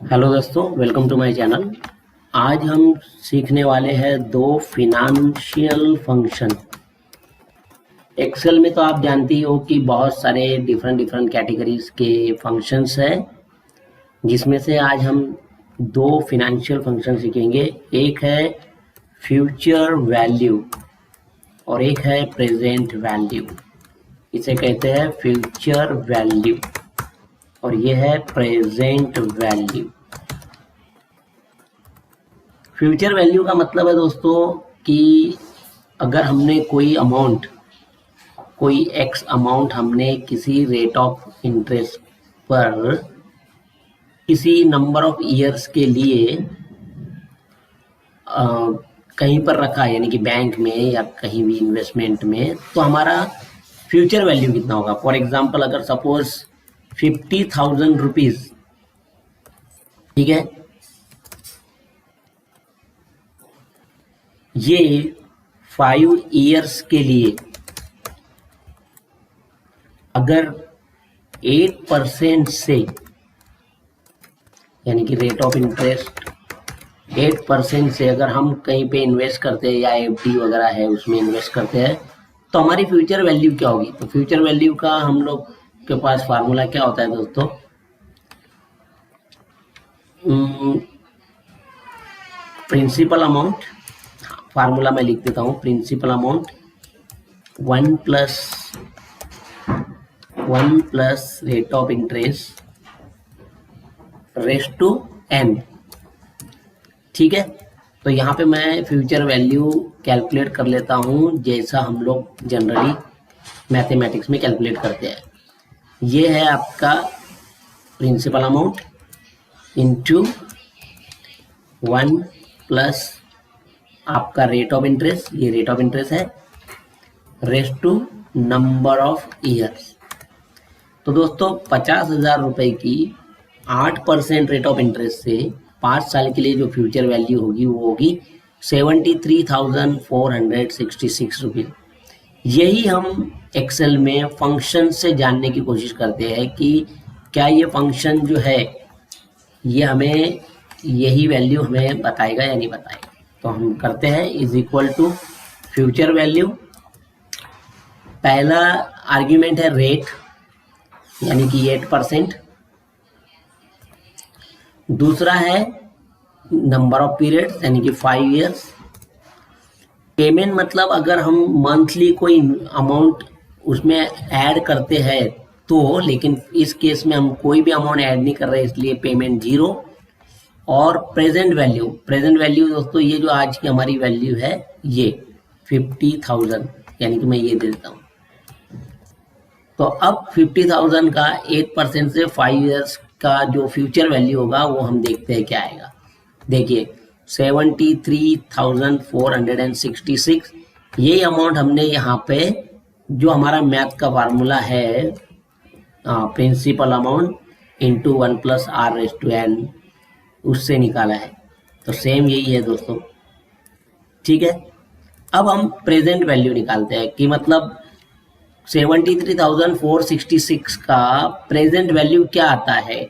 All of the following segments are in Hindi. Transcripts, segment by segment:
हेलो दोस्तों, वेलकम टू माय चैनल। आज हम सीखने वाले हैं दो फिनेंशियल फंक्शन। एक्सेल में तो आप जानती ही हो कि बहुत सारे डिफरेंट कैटेगरीज के फंक्शंस हैं, जिसमें से आज हम दो फिनेंशियल फंक्शन सीखेंगे। एक है फ्यूचर वैल्यू और एक है प्रेजेंट वैल्यू। इसे कहते हैं फ्यूचर वैल्यू और ये है प्रेजेंट वैल्यू। फ्यूचर वैल्यू का मतलब है दोस्तों कि अगर हमने कोई एक्स अमाउंट हमने किसी रेट ऑफ इंटरेस्ट पर किसी नंबर ऑफ ईयर्स के लिए कहीं पर रखा, यानी कि बैंक में या कहीं भी इन्वेस्टमेंट में, तो हमारा फ्यूचर वैल्यू कितना होगा। फॉर एग्जांपल, अगर सपोज 50,000 रुपीज, ठीक है, ये 5 ईयर्स के लिए अगर 8% से, यानी कि रेट ऑफ इंटरेस्ट 8% से अगर हम कहीं पे इन्वेस्ट करते हैं या एफडी वगैरह है उसमें इन्वेस्ट करते हैं, तो हमारी फ्यूचर वैल्यू क्या होगी। तो फ्यूचर वैल्यू का हम लोग के पास फार्मूला क्या होता है दोस्तों, प्रिंसिपल अमाउंट, फार्मूला मैं लिख देता हूं, principal amount 1 plus rate of interest raise to n। ठीक है, तो यहाँ पे मैं फ्यूचर वैल्यू कैलकुलेट कर लेता हूँ जैसा हम लोग जनरली मैथमेटिक्स में कैलकुलेट करते हैं। ये है आपका प्रिंसिपल अमाउंट इंटू 1 प्लस आपका रेट ऑफ इंटरेस्ट, ये रेट ऑफ इंटरेस्ट है, raise to number of years. तो दोस्तों 50,000 रुपए की 8% रेट ऑफ इंटरेस्ट से 5 साल के लिए जो फ्यूचर वैल्यू होगी वो होगी 73,466 रुपये। यही हम एक्सेल में फंक्शन से जानने की कोशिश करते हैं कि क्या ये फंक्शन जो है ये हमें यही वैल्यू हमें बताएगा या नहीं बताएगा। तो हम करते हैं is equal to future value. पहला आर्ग्यूमेंट है रेट, यानी कि 8%। दूसरा है नंबर ऑफ पीरियड्स, यानी कि 5 ईयर्स। पेमेंट मतलब अगर हम मंथली कोई अमाउंट उसमें ऐड करते हैं तो, लेकिन इस केस में हम कोई भी अमाउंट ऐड नहीं कर रहे इसलिए पेमेंट 0। और प्रेजेंट वैल्यू दोस्तों, ये जो आज की हमारी वैल्यू है ये 50,000, यानी कि मैं ये दे देता हूँ। तो अब 50,000 का 8% से 5 ईयर्स का जो फ्यूचर वैल्यू होगा वो हम देखते हैं क्या आएगा। देखिए 73,466, यही अमाउंट हमने यहाँ पे जो हमारा मैथ का फार्मूला है principal amount into 1 plus R raise to n, उससे निकाला है। तो सेम यही है दोस्तों, ठीक है। अब हम प्रेजेंट वैल्यू निकालते हैं कि मतलब 73,466 का प्रेजेंट वैल्यू क्या आता है।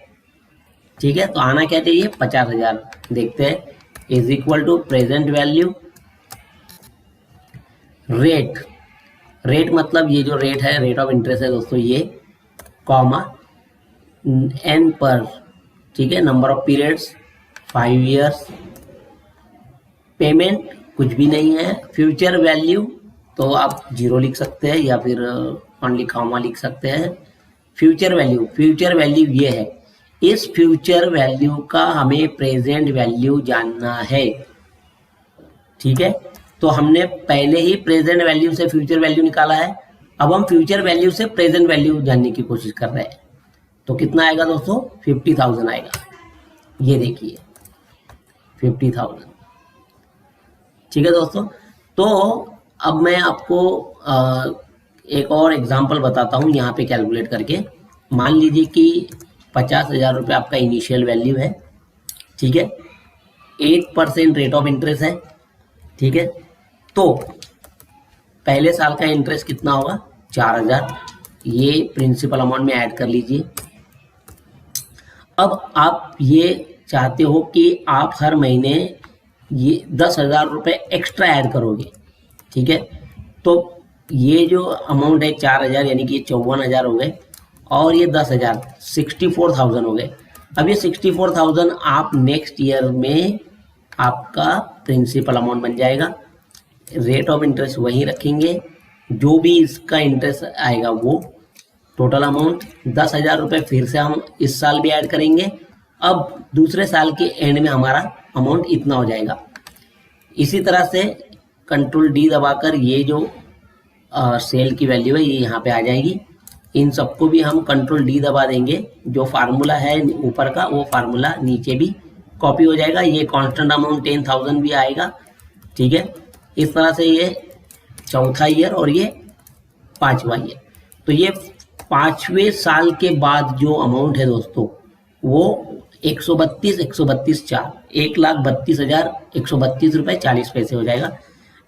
ठीक है, तो आना क्या चाहिए, 50,000। देखते हैं, is equal to present value rate मतलब ये जो रेट है, रेट ऑफ इंटरेस्ट है दोस्तों, ये कॉमा n पर, ठीक है, number of periods 5 years, payment कुछ भी नहीं है, फ्यूचर वैल्यू तो आप 0 लिख सकते हैं या फिर ओनली कॉमा लिख सकते हैं। फ्यूचर वैल्यू ये है। इस फ्यूचर वैल्यू का हमें प्रेजेंट वैल्यू जानना है, ठीक है। तो हमने पहले ही प्रेजेंट वैल्यू से फ्यूचर वैल्यू निकाला है, अब हम फ्यूचर वैल्यू से प्रेजेंट वैल्यू जानने की कोशिश कर रहे हैं। तो कितना आएगा दोस्तों, 50,000 आएगा। ये देखिए 50,000, ठीक है दोस्तों। तो अब मैं आपको एक और एग्जांपल बताता हूँ यहाँ पे कैलकुलेट करके। मान लीजिए कि 50,000 रुपये आपका इनिशियल वैल्यू है, ठीक है, 8% रेट ऑफ इंटरेस्ट है, ठीक है। तो पहले साल का इंटरेस्ट कितना होगा, 4,000, ये प्रिंसिपल अमाउंट में ऐड कर लीजिए। अब आप ये चाहते हो कि आप हर महीने ये 10,000 रुपये एक्स्ट्रा ऐड करोगे, ठीक है, तो ये जो अमाउंट है 4,000 यानी कि ये 54,000 हो गए और ये 10,000 64,000 हो गए। अब ये 64,000 आप नेक्स्ट ईयर में आपका प्रिंसिपल अमाउंट बन जाएगा। रेट ऑफ इंटरेस्ट वही रखेंगे, जो भी इसका इंटरेस्ट आएगा वो टोटल अमाउंट 10,000 रुपये फिर से हम इस साल भी ऐड करेंगे। अब दूसरे साल के एंड में हमारा अमाउंट इतना हो जाएगा। इसी तरह से कंट्रोल डी दबाकर ये जो सेल की वैल्यू है ये यहाँ पे आ जाएगी। इन सबको भी हम कंट्रोल डी दबा देंगे, जो फार्मूला है ऊपर का वो फार्मूला नीचे भी कॉपी हो जाएगा। ये कांस्टेंट अमाउंट 10,000 भी आएगा, ठीक है। इस तरह से ये चौथा ईयर और ये 5वां ईयर। तो ये 5वें साल के बाद जो अमाउंट है दोस्तों वो 132 4 1,32,132 रुपये 40 पैसे हो जाएगा।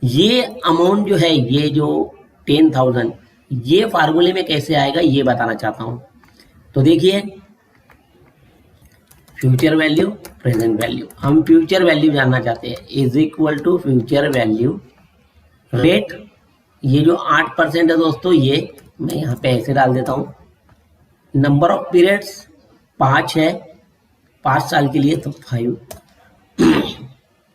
ये अमाउंट जो है, ये जो 10,000 ये फार्मूले में कैसे आएगा ये बताना चाहता हूँ। तो देखिए, फ्यूचर वैल्यू प्रेजेंट वैल्यू, हम फ्यूचर वैल्यू जानना चाहते हैं, is equal to future value rate. ये जो 8% है दोस्तों, ये मैं यहाँ पे ऐसे डाल देता हूँ। नंबर ऑफ पीरियड्स 5 है, 5 साल के लिए, तो 5।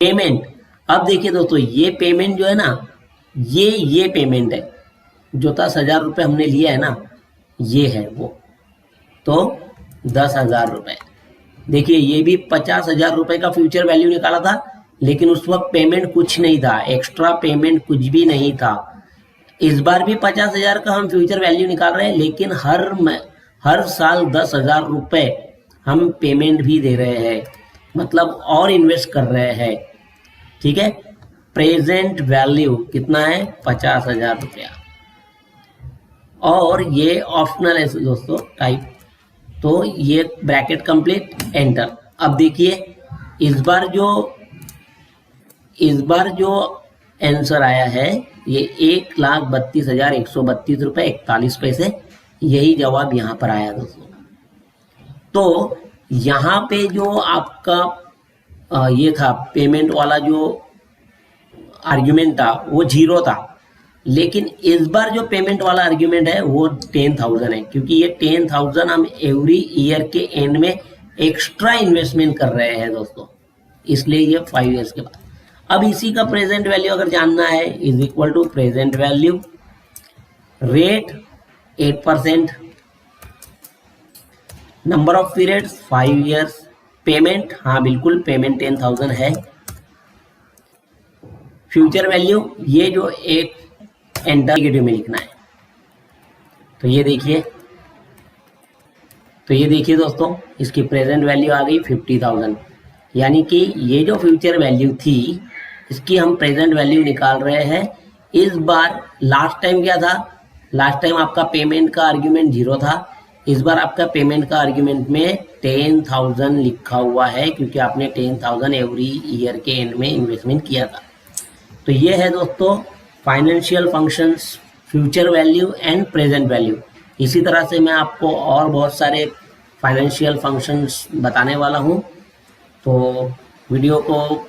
पेमेंट, अब देखिए दोस्तों, ये पेमेंट जो है ना, ये पेमेंट है जो 10,000 रुपये हमने लिया है ना, ये है वो, तो 10,000 रुपये। देखिए, ये भी 50,000 रुपये का फ्यूचर वैल्यू निकाला था, लेकिन उस वक्त पेमेंट कुछ नहीं था, एक्स्ट्रा पेमेंट कुछ भी नहीं था। इस बार भी 50,000 का हम फ्यूचर वैल्यू निकाल रहे हैं, लेकिन हर साल 10,000 रुपये हम पेमेंट भी दे रहे हैं, मतलब और इन्वेस्ट कर रहे हैं, ठीक है। प्रेजेंट वैल्यू कितना है? 50,000 रुपया। और ये ऑप्शनल है दोस्तों टाइप, तो ये ब्रैकेट कंप्लीट, एंटर। अब देखिए, इस बार जो आंसर आया है ये 1,32,132 रुपये 41 पैसे, यही जवाब यहाँ पर आया दोस्तों। तो यहाँ पे जो आपका ये था पेमेंट वाला जो आर्ग्यूमेंट था वो 0 था, लेकिन इस बार जो पेमेंट वाला आर्ग्यूमेंट है वो 10,000 है, क्योंकि ये 10,000 हम एवरी ईयर के एंड में एक्स्ट्रा इन्वेस्टमेंट कर रहे हैं दोस्तों, इसलिए ये 5 ईयर्स के बाद। अब इसी का प्रेजेंट वैल्यू अगर जानना है, is equal to present value rate 8%, number of periods 5 years, payment, हाँ बिल्कुल पेमेंट 10,000 है, फ्यूचर वैल्यू ये जो एक एंटर नेगेटिव में लिखना है। तो ये देखिए दोस्तों, इसकी प्रेजेंट वैल्यू आ गई 50,000, यानी कि ये जो फ्यूचर वैल्यू थी इसकी हम प्रेजेंट वैल्यू निकाल रहे हैं। इस बार लास्ट टाइम क्या था? लास्ट टाइम आपका पेमेंट का आर्ग्यूमेंट 0 था, इस बार आपका पेमेंट का आर्ग्यूमेंट में 10,000 लिखा हुआ है, क्योंकि आपने 10,000 एवरी ईयर के एंड में इन्वेस्टमेंट किया था। तो ये है दोस्तों financial functions, future value and present value. इसी तरह से मैं आपको और बहुत सारे फाइनेंशियल फंक्शंस बताने वाला हूँ। तो वीडियो को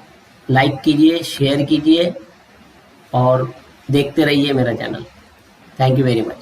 लाइक कीजिए, शेयर कीजिए और देखते रहिए मेरा channel. Thank you very much.